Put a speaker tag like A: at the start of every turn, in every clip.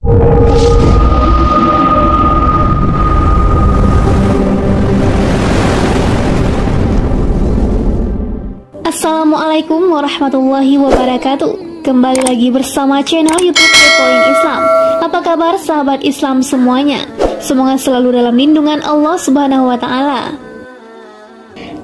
A: Assalamualaikum warahmatullahi wabarakatuh. Kembali lagi bersama channel YouTube Kepoin Islam. Apa kabar sahabat Islam semuanya? Semoga selalu dalam lindungan Allah Subhanahu wa taala.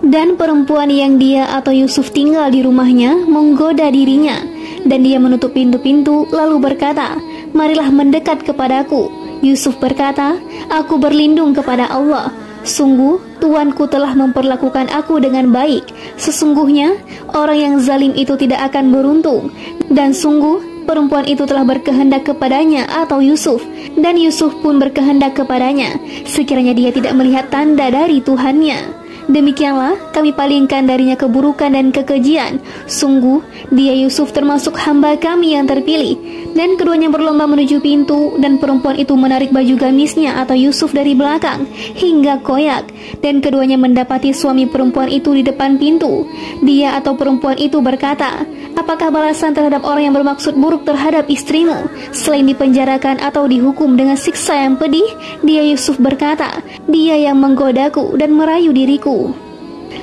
A: Dan perempuan yang dia atau Yusuf tinggal di rumahnya menggoda dirinya, dan dia menutup pintu-pintu lalu berkata, "Marilah mendekat kepadaku." Yusuf berkata, "Aku berlindung kepada Allah. Sungguh Tuanku telah memperlakukan aku dengan baik. Sesungguhnya orang yang zalim itu tidak akan beruntung. Dan sungguh perempuan itu telah berkehendak kepadanya," atau Yusuf, dan Yusuf pun berkehendak kepadanya, sekiranya dia tidak melihat tanda dari Tuhannya. Demikianlah kami palingkan darinya keburukan dan kekejian. Sungguh dia Yusuf termasuk hamba kami yang terpilih. Dan keduanya berlomba menuju pintu, dan perempuan itu menarik baju gamisnya atau Yusuf dari belakang hingga koyak. Dan keduanya mendapati suami perempuan itu di depan pintu. Dia atau perempuan itu berkata, "Apakah balasan terhadap orang yang bermaksud buruk terhadap istrimu selain dipenjarakan atau dihukum dengan siksa yang pedih?" Dia Yusuf berkata, "Dia yang menggodaku dan merayu diriku."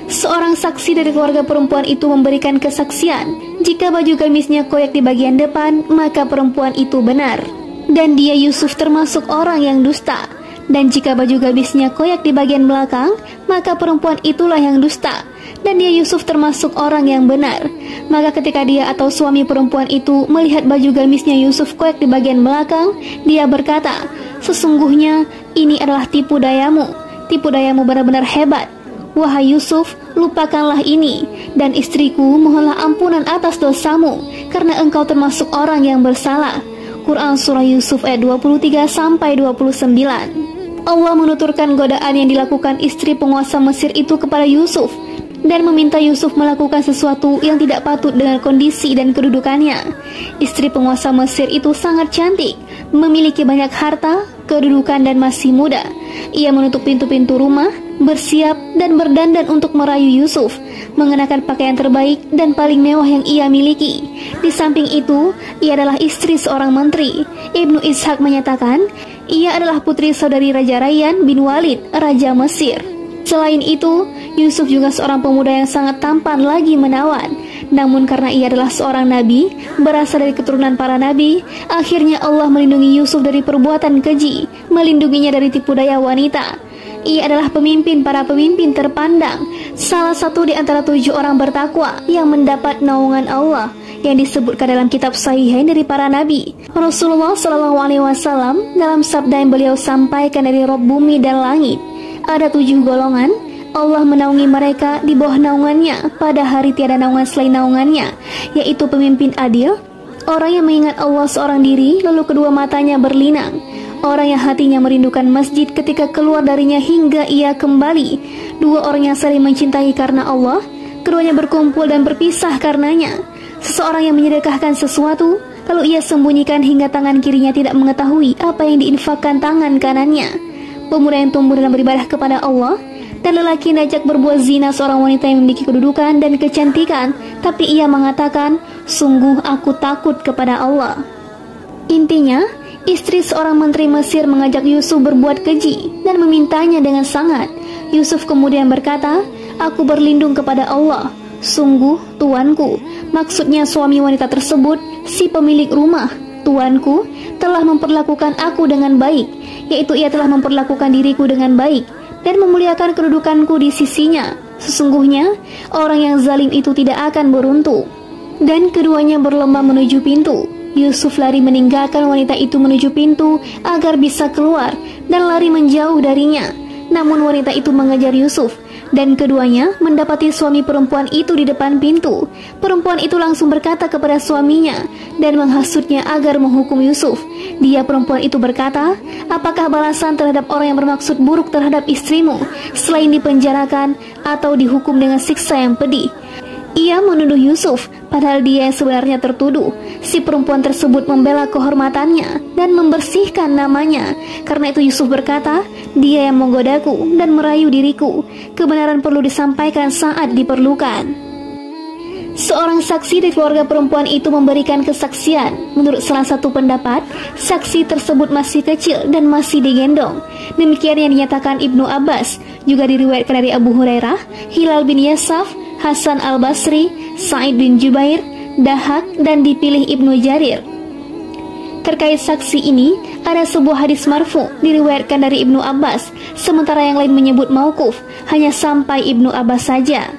A: Seorang saksi dari keluarga perempuan itu memberikan kesaksian, jika baju gamisnya koyak di bagian depan, maka perempuan itu benar. Dan dia Yusuf termasuk orang yang dusta. Dan jika baju gamisnya koyak di bagian belakang, maka perempuan itulah yang dusta. Dan dia Yusuf termasuk orang yang benar. Maka ketika dia atau suami perempuan itu melihat baju gamisnya Yusuf koyak di bagian belakang, dia berkata, "Sesungguhnya ini adalah tipu dayamu. Tipu dayamu benar-benar hebat. Wahai Yusuf, lupakanlah ini, dan istriku mohonlah ampunan atas dosamu, karena engkau termasuk orang yang bersalah." Quran Surah Yusuf ayat 23-29. Allah menuturkan godaan yang dilakukan istri penguasa Mesir itu kepada Yusuf, dan meminta Yusuf melakukan sesuatu yang tidak patut dengan kondisi dan kedudukannya. Istri penguasa Mesir itu sangat cantik, memiliki banyak harta, kedudukan, dan masih muda. Ia menutup pintu-pintu rumah, bersiap dan berdandan untuk merayu Yusuf, mengenakan pakaian terbaik dan paling mewah yang ia miliki. Di samping itu, ia adalah istri seorang menteri. Ibnu Ishaq menyatakan, ia adalah putri saudari Raja Rayyan bin Walid, Raja Mesir. Selain itu, Yusuf juga seorang pemuda yang sangat tampan lagi menawan. Namun karena ia adalah seorang nabi, berasal dari keturunan para nabi, akhirnya Allah melindungi Yusuf dari perbuatan keji, melindunginya dari tipu daya wanita. Ia adalah pemimpin para pemimpin terpandang, salah satu di antara 7 orang bertakwa yang mendapat naungan Allah, yang disebutkan dalam kitab Sahihain dari para nabi. Rasulullah SAW dalam sabda yang beliau sampaikan dari Rabb bumi dan langit, ada 7 golongan, Allah menaungi mereka di bawah naungannya pada hari tiada naungan selain naungannya, yaitu pemimpin adil, orang yang mengingat Allah seorang diri, lalu kedua matanya berlinang, orang yang hatinya merindukan masjid ketika keluar darinya hingga ia kembali, 2 orang yang saling mencintai karena Allah, keduanya berkumpul dan berpisah karenanya, seseorang yang menyedekahkan sesuatu, lalu ia sembunyikan hingga tangan kirinya tidak mengetahui apa yang diinfakkan tangan kanannya, pemuda yang tumbuh dalam beribadah kepada Allah, dan lelaki yang diajak berbuat zina seorang wanita yang memiliki kedudukan dan kecantikan, tapi ia mengatakan, "Sungguh aku takut kepada Allah." Intinya, istri seorang menteri Mesir mengajak Yusuf berbuat keji dan memintanya dengan sangat. Yusuf kemudian berkata, "Aku berlindung kepada Allah. Sungguh tuanku," maksudnya suami wanita tersebut, si pemilik rumah, "tuanku telah memperlakukan aku dengan baik, yaitu ia telah memperlakukan diriku dengan baik dan memuliakan kedudukanku di sisinya. Sesungguhnya orang yang zalim itu tidak akan beruntung." Dan keduanya berlomba menuju pintu. Yusuf lari meninggalkan wanita itu menuju pintu agar bisa keluar dan lari menjauh darinya. Namun wanita itu mengejar Yusuf, dan keduanya mendapati suami perempuan itu di depan pintu. Perempuan itu langsung berkata kepada suaminya dan menghasutnya agar menghukum Yusuf. Dia perempuan itu berkata, "Apakah balasan terhadap orang yang bermaksud buruk terhadap istrimu selain dipenjarakan atau dihukum dengan siksa yang pedih?" Ia menuduh Yusuf, padahal dia yang sebenarnya tertuduh. Si perempuan tersebut membela kehormatannya dan membersihkan namanya. Karena itu Yusuf berkata, "Dia yang menggodaku dan merayu diriku. Kebenaran perlu disampaikan saat diperlukan." Seorang saksi dari keluarga perempuan itu memberikan kesaksian. Menurut salah satu pendapat, saksi tersebut masih kecil dan masih digendong. Demikian yang dinyatakan Ibnu Abbas. Juga diriwayatkan dari Abu Hurairah, Hilal bin Yasaf, Hasan al-Basri, Sa'id bin Jubair, Dahak, dan dipilih Ibnu Jarir. Terkait saksi ini, ada sebuah hadis marfu diriwayatkan dari Ibnu Abbas, sementara yang lain menyebut mauquf, hanya sampai Ibnu Abbas saja.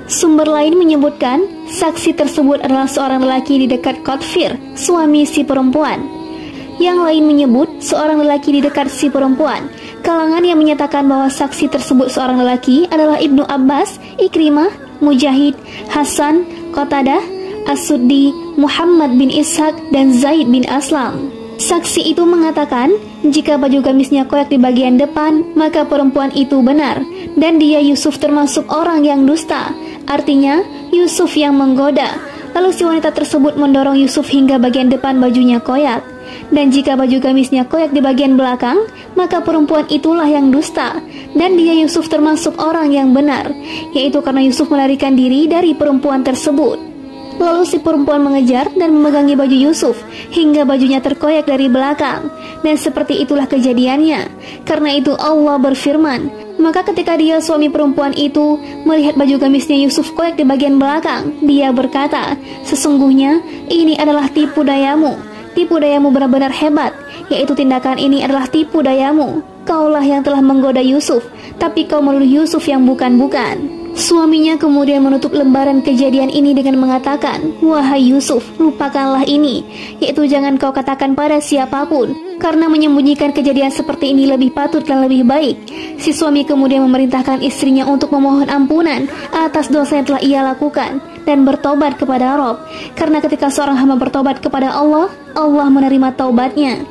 A: Sumber lain menyebutkan, saksi tersebut adalah seorang lelaki di dekat Qatfir, suami si perempuan. Yang lain menyebut seorang lelaki di dekat si perempuan. Kalangan yang menyatakan bahwa saksi tersebut seorang lelaki adalah Ibnu Abbas, Ikrimah, Mujahid, Hasan, Qatadah, As-Suddi, Muhammad bin Ishaq, dan Zaid bin Aslam. Saksi itu mengatakan, jika baju gamisnya koyak di bagian depan, maka perempuan itu benar, dan dia Yusuf termasuk orang yang dusta. Artinya, Yusuf yang menggoda. Lalu si wanita tersebut mendorong Yusuf hingga bagian depan bajunya koyak. Dan jika baju gamisnya koyak di bagian belakang, maka perempuan itulah yang dusta, dan dia Yusuf termasuk orang yang benar, yaitu karena Yusuf melarikan diri dari perempuan tersebut. Lalu si perempuan mengejar dan memegangi baju Yusuf hingga bajunya terkoyak dari belakang. Dan seperti itulah kejadiannya. Karena itu Allah berfirman, maka ketika dia suami perempuan itu melihat baju gamisnya Yusuf koyak di bagian belakang, dia berkata, sesungguhnya ini adalah tipu dayamu. Tipu dayamu benar-benar hebat, yaitu tindakan ini adalah tipu dayamu. Kaulah yang telah menggoda Yusuf, tapi kau menuduh Yusuf yang bukan-bukan. Suaminya kemudian menutup lembaran kejadian ini dengan mengatakan, wahai Yusuf, lupakanlah ini, yaitu jangan kau katakan pada siapapun, karena menyembunyikan kejadian seperti ini lebih patut dan lebih baik. Si suami kemudian memerintahkan istrinya untuk memohon ampunan atas dosa yang telah ia lakukan dan bertobat kepada Rabb, karena ketika seorang hamba bertobat kepada Allah, Allah menerima taubatnya.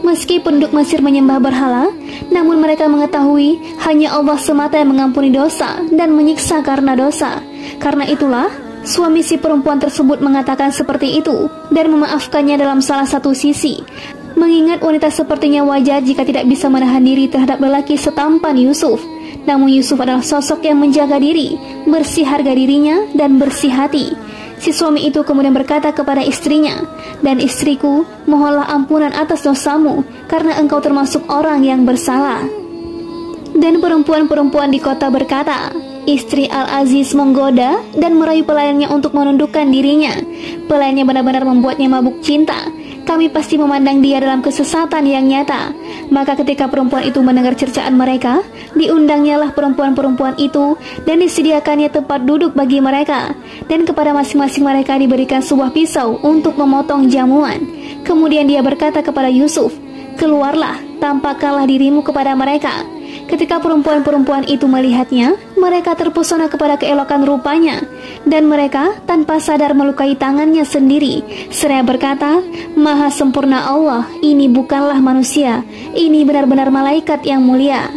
A: Meski penduduk Mesir menyembah berhala, namun mereka mengetahui hanya Allah semata yang mengampuni dosa dan menyiksa karena dosa. Karena itulah, suami si perempuan tersebut mengatakan seperti itu dan memaafkannya dalam salah satu sisi. Mengingat wanita sepertinya wajar jika tidak bisa menahan diri terhadap lelaki setampan Yusuf. Namun Yusuf adalah sosok yang menjaga diri, bersih harga dirinya, dan bersih hati. Si suami itu kemudian berkata kepada istrinya, dan istriku, mohonlah ampunan atas dosamu, karena engkau termasuk orang yang bersalah. Dan perempuan-perempuan di kota berkata, istri Al-Aziz menggoda dan merayu pelayannya untuk menundukkan dirinya. Pelayannya benar-benar membuatnya mabuk cinta. Kami pasti memandang dia dalam kesesatan yang nyata. Maka ketika perempuan itu mendengar cercaan mereka, diundangnyalah perempuan-perempuan itu dan disediakannya tempat duduk bagi mereka. Dan kepada masing-masing mereka diberikan sebuah pisau untuk memotong jamuan. Kemudian dia berkata kepada Yusuf, keluarlah, tampakkanlah dirimu kepada mereka. Ketika perempuan-perempuan itu melihatnya, mereka terpesona kepada keelokan rupanya, dan mereka tanpa sadar melukai tangannya sendiri. Seraya berkata, Maha sempurna Allah, ini bukanlah manusia, ini benar-benar malaikat yang mulia.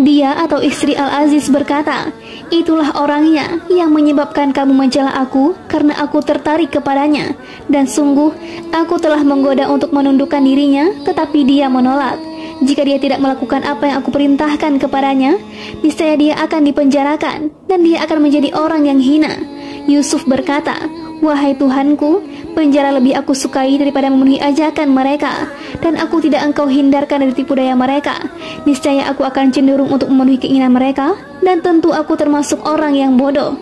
A: Dia atau istri Al-Aziz berkata, itulah orangnya yang menyebabkan kamu mencela aku karena aku tertarik kepadanya, dan sungguh aku telah menggoda untuk menundukkan dirinya, tetapi dia menolak. Jika dia tidak melakukan apa yang aku perintahkan kepadanya, niscaya dia akan dipenjarakan dan dia akan menjadi orang yang hina. Yusuf berkata, wahai Tuhanku, penjara lebih aku sukai daripada memenuhi ajakan mereka, dan aku tidak engkau hindarkan dari tipu daya mereka. Niscaya aku akan cenderung untuk memenuhi keinginan mereka, dan tentu aku termasuk orang yang bodoh.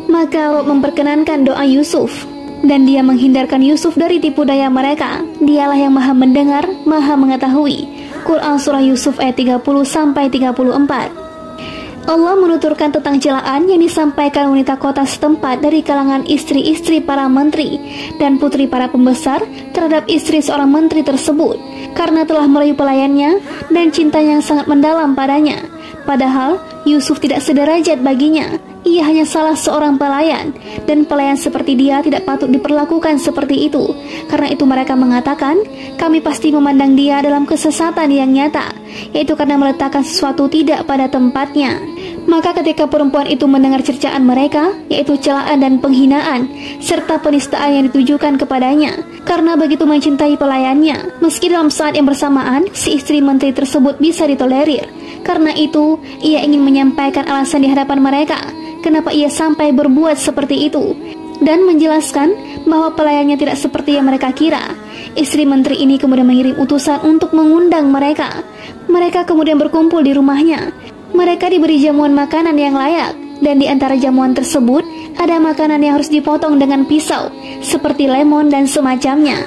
A: Maka Rabb memperkenankan doa Yusuf, dan dia menghindarkan Yusuf dari tipu daya mereka. Dialah yang maha mendengar, maha mengetahui. Quran Surah Yusuf ayat 30-34. Allah menuturkan tentang celaan yang disampaikan wanita kota setempat dari kalangan istri-istri para menteri dan putri para pembesar terhadap istri seorang menteri tersebut, karena telah merayu pelayannya dan cinta yang sangat mendalam padanya. Padahal Yusuf tidak sederajat baginya. Ia hanya salah seorang pelayan, dan pelayan seperti dia tidak patut diperlakukan seperti itu. Karena itu mereka mengatakan, kami pasti memandang dia dalam kesesatan yang nyata, yaitu karena meletakkan sesuatu tidak pada tempatnya. Maka ketika perempuan itu mendengar cercaan mereka, yaitu celaan dan penghinaan, serta penistaan yang ditujukan kepadanya, karena begitu mencintai pelayannya. Meski dalam saat yang bersamaan, si istri menteri tersebut bisa ditolerir. Karena itu, ia ingin menyampaikan alasan di hadapan mereka, kenapa ia sampai berbuat seperti itu, dan menjelaskan bahwa pelayannya tidak seperti yang mereka kira. Istri menteri ini kemudian mengirim utusan untuk mengundang mereka. Mereka kemudian berkumpul di rumahnya. Mereka diberi jamuan makanan yang layak, dan di antara jamuan tersebut ada makanan yang harus dipotong dengan pisau, seperti lemon dan semacamnya.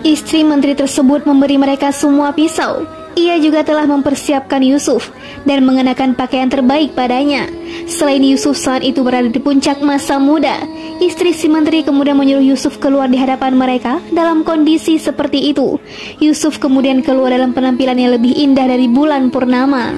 A: Istri menteri tersebut memberi mereka semua pisau. Ia juga telah mempersiapkan Yusuf dan mengenakan pakaian terbaik padanya. Selain Yusuf saat itu berada di puncak masa muda, istri si menteri kemudian menyuruh Yusuf keluar di hadapan mereka dalam kondisi seperti itu. Yusuf kemudian keluar dalam penampilan yang lebih indah dari bulan purnama.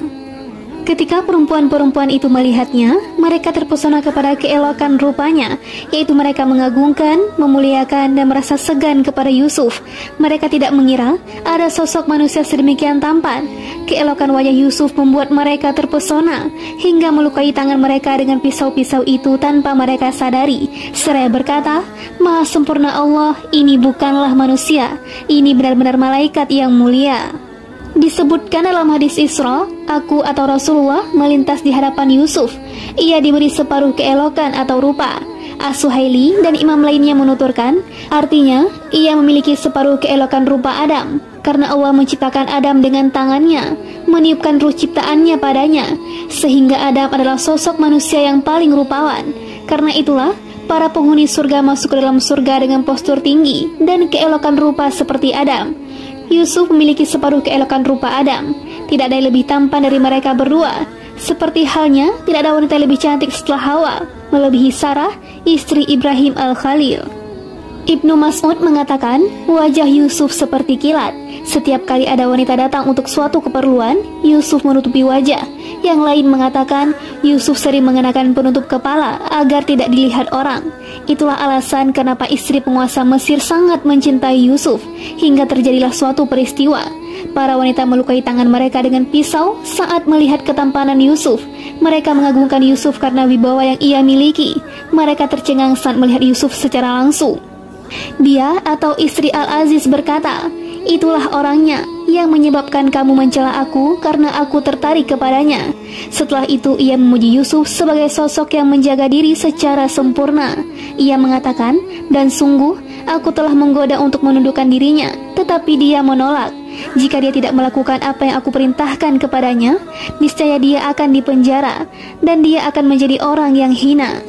A: Ketika perempuan-perempuan itu melihatnya, mereka terpesona kepada keelokan rupanya, yaitu mereka mengagungkan, memuliakan, dan merasa segan kepada Yusuf. Mereka tidak mengira ada sosok manusia sedemikian tampan. Keelokan wajah Yusuf membuat mereka terpesona, hingga melukai tangan mereka dengan pisau-pisau itu tanpa mereka sadari. Seraya berkata, "Maha sempurna Allah, ini bukanlah manusia, ini benar-benar malaikat yang mulia." Disebutkan dalam hadis Isra, aku atau Rasulullah melintas di hadapan Yusuf. Ia diberi separuh keelokan atau rupa. As-Suhaili dan imam lainnya menuturkan, artinya ia memiliki separuh keelokan rupa Adam, karena Allah menciptakan Adam dengan tangannya, meniupkan ruh ciptaannya padanya, sehingga Adam adalah sosok manusia yang paling rupawan. Karena itulah para penghuni surga masuk ke dalam surga dengan postur tinggi dan keelokan rupa seperti Adam. Yusuf memiliki separuh keelokan rupa Adam. Tidak ada yang lebih tampan dari mereka berdua. Seperti halnya, tidak ada wanita lebih cantik setelah Hawa, melebihi Sarah, istri Ibrahim Al-Khalil. Ibnu Mas'ud mengatakan, wajah Yusuf seperti kilat. Setiap kali ada wanita datang untuk suatu keperluan, Yusuf menutupi wajah. Yang lain mengatakan, Yusuf sering mengenakan penutup kepala agar tidak dilihat orang. Itulah alasan kenapa istri penguasa Mesir sangat mencintai Yusuf, hingga terjadilah suatu peristiwa. Para wanita melukai tangan mereka dengan pisau saat melihat ketampanan Yusuf. Mereka mengagungkan Yusuf karena wibawa yang ia miliki. Mereka tercengang saat melihat Yusuf secara langsung. Dia atau istri Al-Aziz berkata, itulah orangnya yang menyebabkan kamu mencela aku karena aku tertarik kepadanya. Setelah itu ia memuji Yusuf sebagai sosok yang menjaga diri secara sempurna. Ia mengatakan, dan sungguh aku telah menggoda untuk menundukkan dirinya, tetapi dia menolak. Jika dia tidak melakukan apa yang aku perintahkan kepadanya, niscaya dia akan dipenjara dan dia akan menjadi orang yang hina.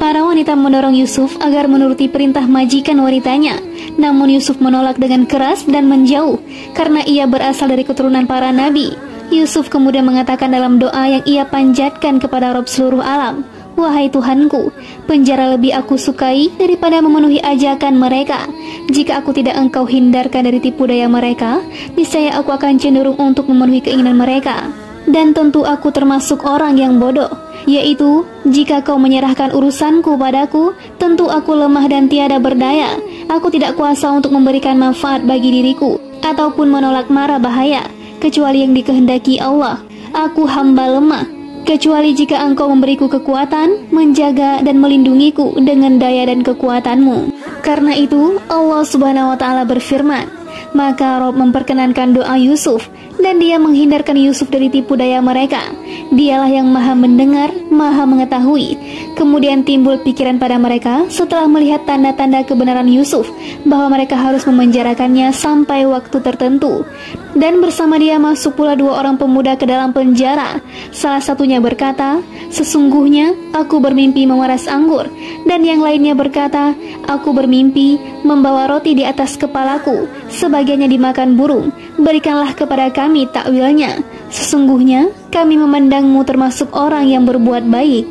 A: Para wanita mendorong Yusuf agar menuruti perintah majikan wanitanya. Namun Yusuf menolak dengan keras dan menjauh, karena ia berasal dari keturunan para nabi. Yusuf kemudian mengatakan dalam doa yang ia panjatkan kepada Rabb seluruh alam, wahai Tuhanku, penjara lebih aku sukai daripada memenuhi ajakan mereka. Jika aku tidak engkau hindarkan dari tipu daya mereka, niscaya aku akan cenderung untuk memenuhi keinginan mereka. Dan tentu aku termasuk orang yang bodoh, yaitu jika kau menyerahkan urusanku padaku, tentu aku lemah dan tiada berdaya. Aku tidak kuasa untuk memberikan manfaat bagi diriku ataupun menolak mara bahaya, kecuali yang dikehendaki Allah. Aku hamba lemah, kecuali jika engkau memberiku kekuatan, menjaga dan melindungiku dengan daya dan kekuatanmu. Karena itu Allah Subhanahu wa Ta'ala berfirman, maka Rob memperkenankan doa Yusuf, dan dia menghindarkan Yusuf dari tipu daya mereka. Dialah yang maha mendengar, maha mengetahui. Kemudian timbul pikiran pada mereka setelah melihat tanda-tanda kebenaran Yusuf, bahwa mereka harus memenjarakannya sampai waktu tertentu. Dan bersama dia masuk pula dua orang pemuda ke dalam penjara. Salah satunya berkata, sesungguhnya aku bermimpi memeras anggur. Dan yang lainnya berkata, aku bermimpi membawa roti di atas kepalaku, sebagiannya dimakan burung. Berikanlah kepada kami takwilnya. Sesungguhnya kami memandangmu termasuk orang yang berbuat baik.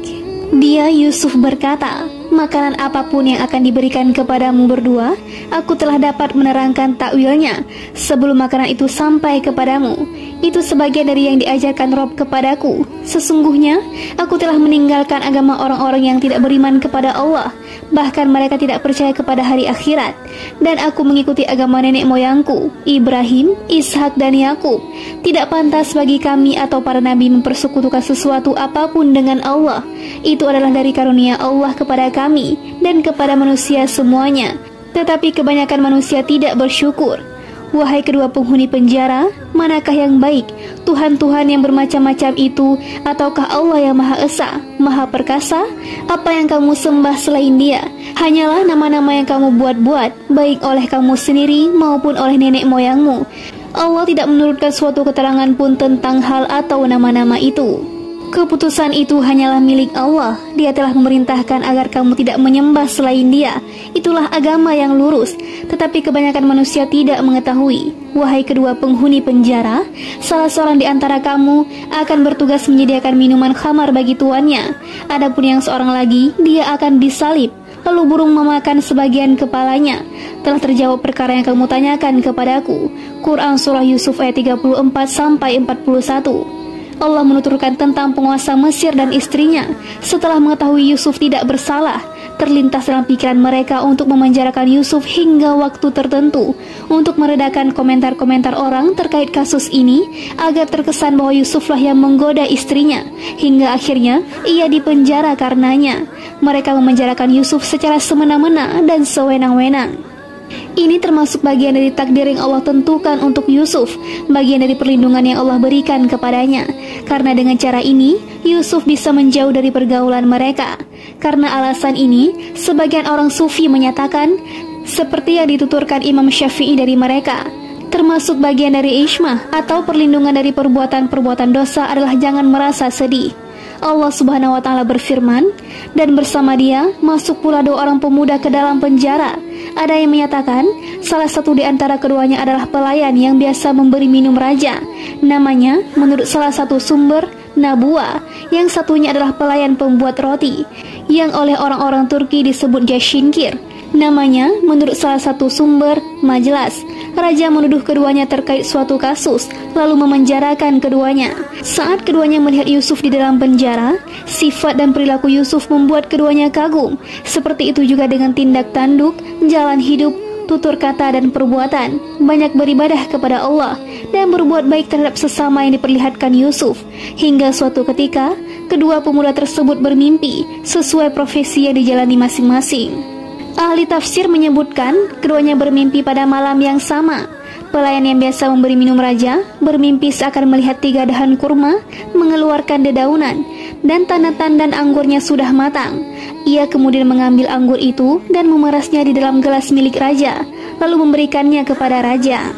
A: Dia Yusuf berkata, makanan apapun yang akan diberikan kepadamu berdua, aku telah dapat menerangkan takwilnya sebelum makanan itu sampai kepadamu. Itu sebagian dari yang diajarkan Rob kepadaku. Sesungguhnya aku telah meninggalkan agama orang-orang yang tidak beriman kepada Allah, bahkan mereka tidak percaya kepada hari akhirat. Dan aku mengikuti agama nenek moyangku, Ibrahim, Ishak dan Yakub. Tidak pantas bagi kami atau para nabi mempersekutukan sesuatu apapun dengan Allah. Itu adalah dari karunia Allah kepada kami dan kepada manusia semuanya. tetapi kebanyakan manusia tidak bersyukur. Wahai kedua penghuni penjara, manakah yang baik, Tuhan-Tuhan yang bermacam-macam itu, ataukah Allah yang Maha Esa, Maha Perkasa? Apa yang kamu sembah selain Dia hanyalah nama-nama yang kamu buat-buat, baik oleh kamu sendiri maupun oleh nenek moyangmu. Allah tidak menurunkan suatu keterangan pun tentang hal atau nama-nama itu. Keputusan itu hanyalah milik Allah. Dia telah memerintahkan agar kamu tidak menyembah selain Dia. Itulah agama yang lurus, tetapi kebanyakan manusia tidak mengetahui. Wahai kedua penghuni penjara, salah seorang di antara kamu akan bertugas menyediakan minuman khamar bagi tuannya. Adapun yang seorang lagi, dia akan disalib, lalu burung memakan sebagian kepalanya. Telah terjawab perkara yang kamu tanyakan kepadaku. Quran Surah Yusuf ayat 34-41. Allah menuturkan tentang penguasa Mesir dan istrinya. Setelah mengetahui Yusuf tidak bersalah, terlintas dalam pikiran mereka untuk memenjarakan Yusuf hingga waktu tertentu, untuk meredakan komentar-komentar orang terkait kasus ini, agar terkesan bahwa Yusuflah yang menggoda istrinya, hingga akhirnya ia dipenjara karenanya. Mereka memenjarakan Yusuf secara semena-mena dan sewenang-wenang. Ini termasuk bagian dari takdir yang Allah tentukan untuk Yusuf, bagian dari perlindungan yang Allah berikan kepadanya. Karena dengan cara ini, Yusuf bisa menjauh dari pergaulan mereka. Karena alasan ini, sebagian orang sufi menyatakan, seperti yang dituturkan Imam Syafi'i dari mereka, termasuk bagian dari ismah atau perlindungan dari perbuatan-perbuatan dosa adalah jangan merasa sedih. Allah Subhanahu wa Ta'ala berfirman, dan bersama dia masuk pula 2 orang pemuda ke dalam penjara. Ada yang menyatakan salah satu di antara keduanya adalah pelayan yang biasa memberi minum raja. Namanya menurut salah satu sumber Nabua. Yang satunya adalah pelayan pembuat roti yang oleh orang-orang Turki disebut Jashinkir. Namanya menurut salah satu sumber Majlas. Raja menuduh keduanya terkait suatu kasus, lalu memenjarakan keduanya. Saat keduanya melihat Yusuf di dalam penjara, sifat dan perilaku Yusuf membuat keduanya kagum. Seperti itu juga dengan tindak tanduk, jalan hidup, tutur kata dan perbuatan. Banyak beribadah kepada Allah dan berbuat baik terhadap sesama yang diperlihatkan Yusuf. Hingga suatu ketika, kedua pemuda tersebut bermimpi sesuai profesi yang dijalani masing-masing. Ahli tafsir menyebutkan keduanya bermimpi pada malam yang sama. Pelayan yang biasa memberi minum raja bermimpi seakan melihat 3 dahan kurma mengeluarkan dedaunan dan tanda-tanda anggurnya sudah matang. Ia kemudian mengambil anggur itu dan memerasnya di dalam gelas milik raja, lalu memberikannya kepada raja.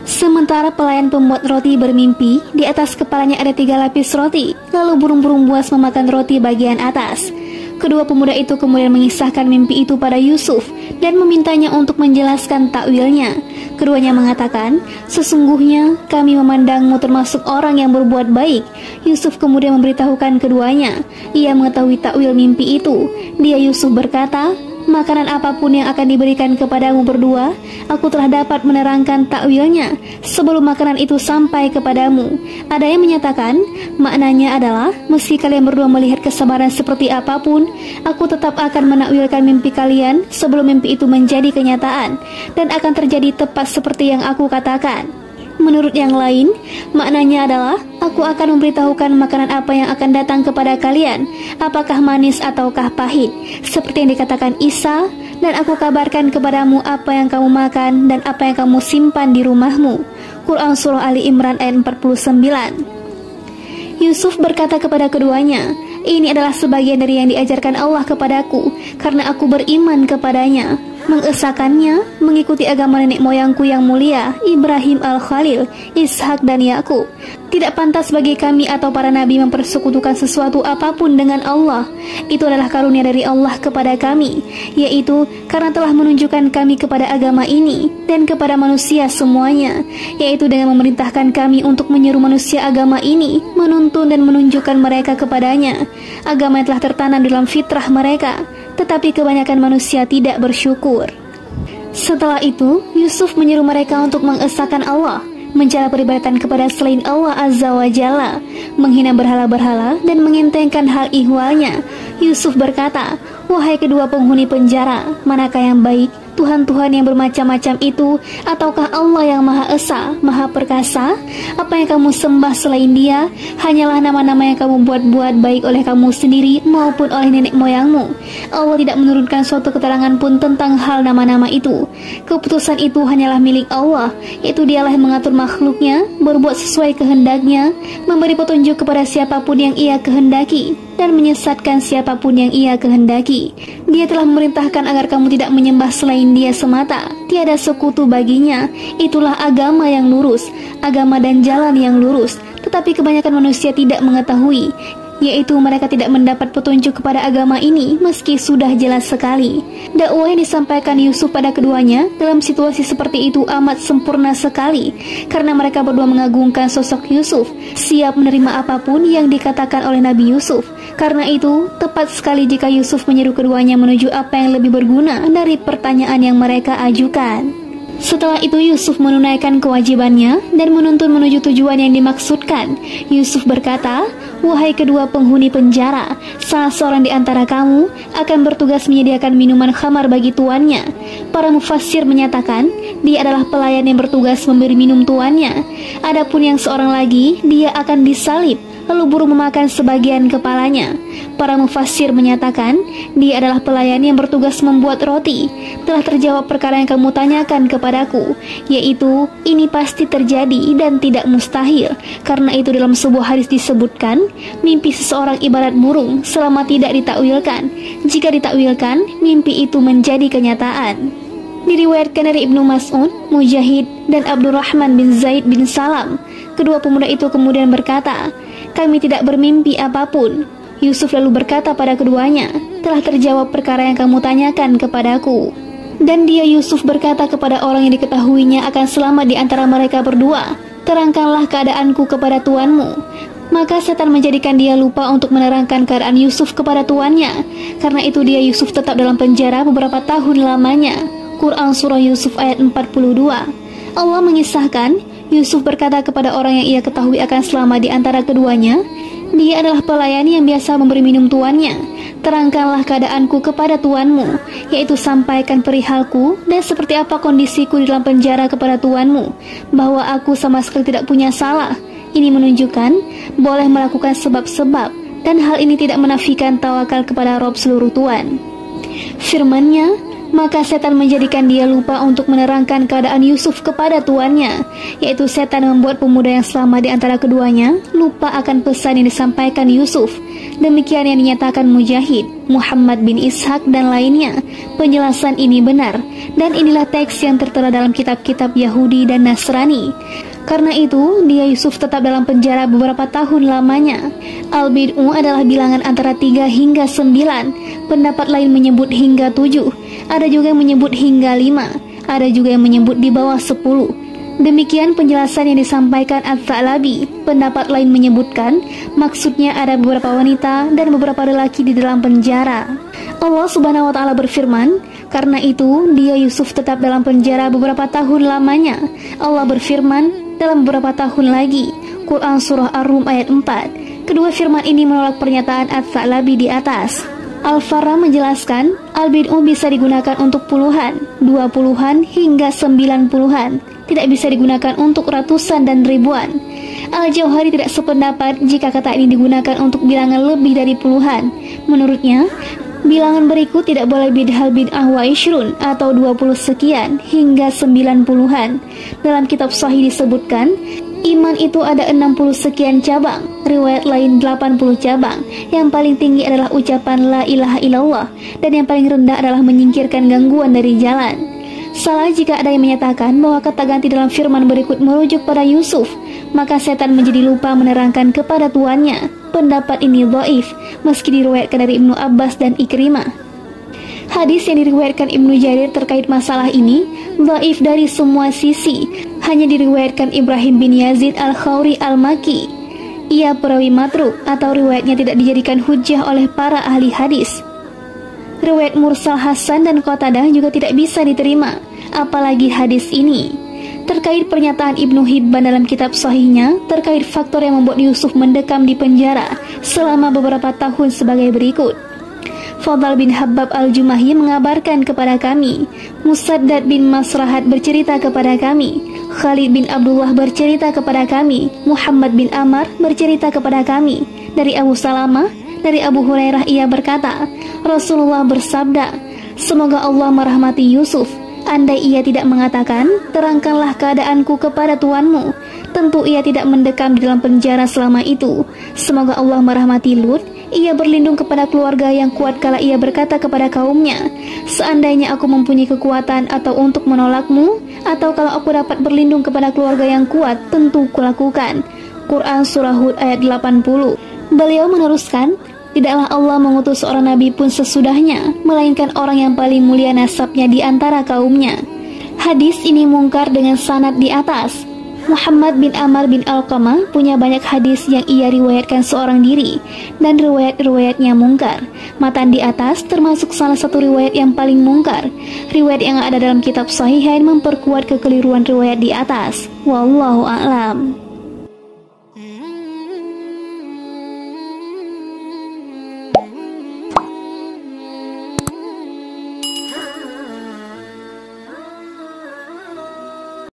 A: Sementara pelayan pembuat roti bermimpi di atas kepalanya ada 3 lapis roti, lalu burung-burung buas memakan roti bagian atas. Kedua pemuda itu kemudian mengisahkan mimpi itu pada Yusuf dan memintanya untuk menjelaskan takwilnya. Keduanya mengatakan, sesungguhnya kami memandangmu termasuk orang yang berbuat baik. Yusuf kemudian memberitahukan keduanya. Ia mengetahui takwil mimpi itu. Dia Yusuf berkata, makanan apapun yang akan diberikan kepadamu berdua, aku telah dapat menerangkan takwilnya sebelum makanan itu sampai kepadamu. Ada yang menyatakan, maknanya adalah, meski kalian berdua melihat kesabaran seperti apapun, aku tetap akan menakwilkan mimpi kalian sebelum mimpi itu menjadi kenyataan, dan akan terjadi tepat seperti yang aku katakan. Menurut yang lain, maknanya adalah, aku akan memberitahukan makanan apa yang akan datang kepada kalian, apakah manis ataukah pahit, seperti yang dikatakan Isa, dan aku kabarkan kepadamu apa yang kamu makan dan apa yang kamu simpan di rumahmu. Quran Surah Ali Imran ayat 49. Yusuf berkata kepada keduanya, ini adalah sebagian dari yang diajarkan Allah kepadaku, karena aku beriman kepadanya, mengesakannya, mengikuti agama nenek moyangku yang mulia, Ibrahim Al-Khalil, Ishak dan Yakub. Tidak pantas bagi kami atau para nabi mempersekutukan sesuatu apapun dengan Allah. Itu adalah karunia dari Allah kepada kami, yaitu karena telah menunjukkan kami kepada agama ini dan kepada manusia semuanya, yaitu dengan memerintahkan kami untuk menyeru manusia agama ini, menuntun dan menunjukkan mereka kepadanya, agama yang telah tertanam dalam fitrah mereka, tetapi kebanyakan manusia tidak bersyukur. Setelah itu, Yusuf menyeru mereka untuk mengesahkan Allah, mencela peribadatan kepada selain Allah Azza wa Jalla, menghina berhala-berhala dan mengentengkan hal ihwalnya. Yusuf berkata, wahai kedua penghuni penjara, manakah yang baik, Tuhan-Tuhan yang bermacam-macam itu, ataukah Allah yang Maha Esa, Maha Perkasa? Apa yang kamu sembah selain Dia hanyalah nama-nama yang kamu buat-buat, baik oleh kamu sendiri maupun oleh nenek moyangmu. Allah tidak menurunkan suatu keterangan pun tentang hal nama-nama itu. Keputusan itu hanyalah milik Allah, yaitu Dialah yang mengatur makhluknya, berbuat sesuai kehendaknya, memberi petunjuk kepada siapapun yang Ia kehendaki, dan menyesatkan siapapun yang Ia kehendaki. Dia telah memerintahkan agar kamu tidak menyembah selain Dia semata, tiada sekutu baginya. Itulah agama yang lurus, agama dan jalan yang lurus. Tetapi kebanyakan manusia tidak mengetahui, yaitu mereka tidak mendapat petunjuk kepada agama ini meski sudah jelas sekali. Dakwah yang disampaikan Yusuf pada keduanya dalam situasi seperti itu amat sempurna sekali, karena mereka berdua mengagungkan sosok Yusuf, siap menerima apapun yang dikatakan oleh Nabi Yusuf. Karena itu, tepat sekali jika Yusuf menyeru keduanya menuju apa yang lebih berguna dari pertanyaan yang mereka ajukan. Setelah itu Yusuf menunaikan kewajibannya dan menuntun menuju tujuan yang dimaksudkan. Yusuf berkata, "Wahai kedua penghuni penjara, salah seorang di antara kamu akan bertugas menyediakan minuman khamar bagi tuannya." Para mufassir menyatakan, dia adalah pelayan yang bertugas memberi minum tuannya. Adapun yang seorang lagi, dia akan disalib, lalu burung memakan sebagian kepalanya. Para mufassir menyatakan, dia adalah pelayan yang bertugas membuat roti. Telah terjawab perkara yang kamu tanyakan kepadaku, yaitu ini pasti terjadi dan tidak mustahil. Karena itu dalam sebuah hadis disebutkan, mimpi seseorang ibarat burung selama tidak ditakwilkan. Jika ditakwilkan, mimpi itu menjadi kenyataan. Diriwayatkan dari Ibnu Mas'ud, Mujahid, dan Abdurrahman bin Zaid bin Salam. Kedua pemuda itu kemudian berkata, "Kami tidak bermimpi apapun." Yusuf lalu berkata pada keduanya, "Telah terjawab perkara yang kamu tanyakan kepadaku." Dan dia Yusuf berkata kepada orang yang diketahuinya akan selamat di antara mereka berdua, "Terangkanlah keadaanku kepada tuanmu." Maka setan menjadikan dia lupa untuk menerangkan keadaan Yusuf kepada tuannya. Karena itu dia Yusuf tetap dalam penjara beberapa tahun lamanya. Quran Surah Yusuf ayat 42. Allah mengisahkan, Yusuf berkata kepada orang yang ia ketahui akan selamat di antara keduanya, "Dia adalah pelayan yang biasa memberi minum tuannya. Terangkanlah keadaanku kepada tuanmu, yaitu sampaikan perihalku dan seperti apa kondisiku di dalam penjara kepada tuanmu, bahwa aku sama sekali tidak punya salah." Ini menunjukkan boleh melakukan sebab-sebab, dan hal ini tidak menafikan tawakal kepada Rob seluruh tuan. Firman-Nya, maka setan menjadikan dia lupa untuk menerangkan keadaan Yusuf kepada tuannya, yaitu setan membuat pemuda yang selamat di antara keduanya lupa akan pesan yang disampaikan Yusuf. Demikian yang dinyatakan Mujahid, Muhammad bin Ishaq, dan lainnya. Penjelasan ini benar, dan inilah teks yang tertera dalam kitab-kitab Yahudi dan Nasrani. Karena itu, dia Yusuf tetap dalam penjara beberapa tahun lamanya. Al-Bid'u adalah bilangan antara 3 hingga 9. Pendapat lain menyebut hingga 7. Ada juga yang menyebut hingga 5. Ada juga yang menyebut di bawah 10. Demikian penjelasan yang disampaikan At-Tha'labi. Pendapat lain menyebutkan, maksudnya ada beberapa wanita dan beberapa lelaki di dalam penjara. Allah Subhanahu wa Ta'ala berfirman, karena itu dia Yusuf tetap dalam penjara beberapa tahun lamanya. Allah berfirman dalam beberapa tahun lagi. Quran Surah Ar-Rum ayat 4. Kedua firman ini menolak pernyataan At-Tha'labi di atas. Al-Farra menjelaskan, Al-Bid'u bisa digunakan untuk puluhan, 20-an hingga 90-an. Tidak bisa digunakan untuk ratusan dan ribuan. Al-Jauhari tidak sependapat jika kata ini digunakan untuk bilangan lebih dari puluhan. Menurutnya, bilangan berikut tidak boleh bid'ah wa ishrun atau 20 sekian hingga 90-an. Dalam kitab Sahih disebutkan, iman itu ada 60 sekian cabang, riwayat lain 80 cabang. Yang paling tinggi adalah ucapan la ilaha illallah, dan yang paling rendah adalah menyingkirkan gangguan dari jalan. Salah jika ada yang menyatakan bahwa kata ganti dalam firman berikut merujuk pada Yusuf, maka setan menjadi lupa menerangkan kepada tuannya. Pendapat ini dhaif, meski diriwayatkan dari Ibnu Abbas dan Ikrimah. Hadis yang diriwayatkan Ibnu Jarir terkait masalah ini dhaif dari semua sisi. Hanya diriwayatkan Ibrahim bin Yazid Al-Khawri Al-Maki. Ia perawi matruk atau riwayatnya tidak dijadikan hujjah oleh para ahli hadis. Riwayat Mursal Hasan dan Qatadah juga tidak bisa diterima, apalagi hadis ini. Terkait pernyataan Ibnu Hibban dalam kitab Sahihnya terkait faktor yang membuat Yusuf mendekam di penjara selama beberapa tahun sebagai berikut. Fadl bin Habab al-Jumahi mengabarkan kepada kami. Musaddad bin Masrahat bercerita kepada kami. Khalid bin Abdullah bercerita kepada kami. Muhammad bin Amr bercerita kepada kami. Dari Abu Salamah, dari Abu Hurairah ia berkata, Rasulullah bersabda, semoga Allah merahmati Yusuf. Andai ia tidak mengatakan, terangkanlah keadaanku kepada tuanmu, tentu ia tidak mendekam di dalam penjara selama itu. Semoga Allah merahmati Lut. Ia berlindung kepada keluarga yang kuat kala ia berkata kepada kaumnya, seandainya aku mempunyai kekuatan atau untuk menolakmu, atau kalau aku dapat berlindung kepada keluarga yang kuat, tentu kulakukan. Quran Surah Hud ayat 80. Beliau meneruskan, tidaklah Allah mengutus seorang nabi pun sesudahnya, melainkan orang yang paling mulia nasabnya di antara kaumnya. Hadis ini mungkar dengan sanad di atas. Muhammad bin Amr bin Alqamah punya banyak hadis yang ia riwayatkan seorang diri, dan riwayat-riwayatnya mungkar. Matan di atas termasuk salah satu riwayat yang paling mungkar. Riwayat yang ada dalam kitab Sahihain memperkuat kekeliruan riwayat di atas. Wallahu a'lam.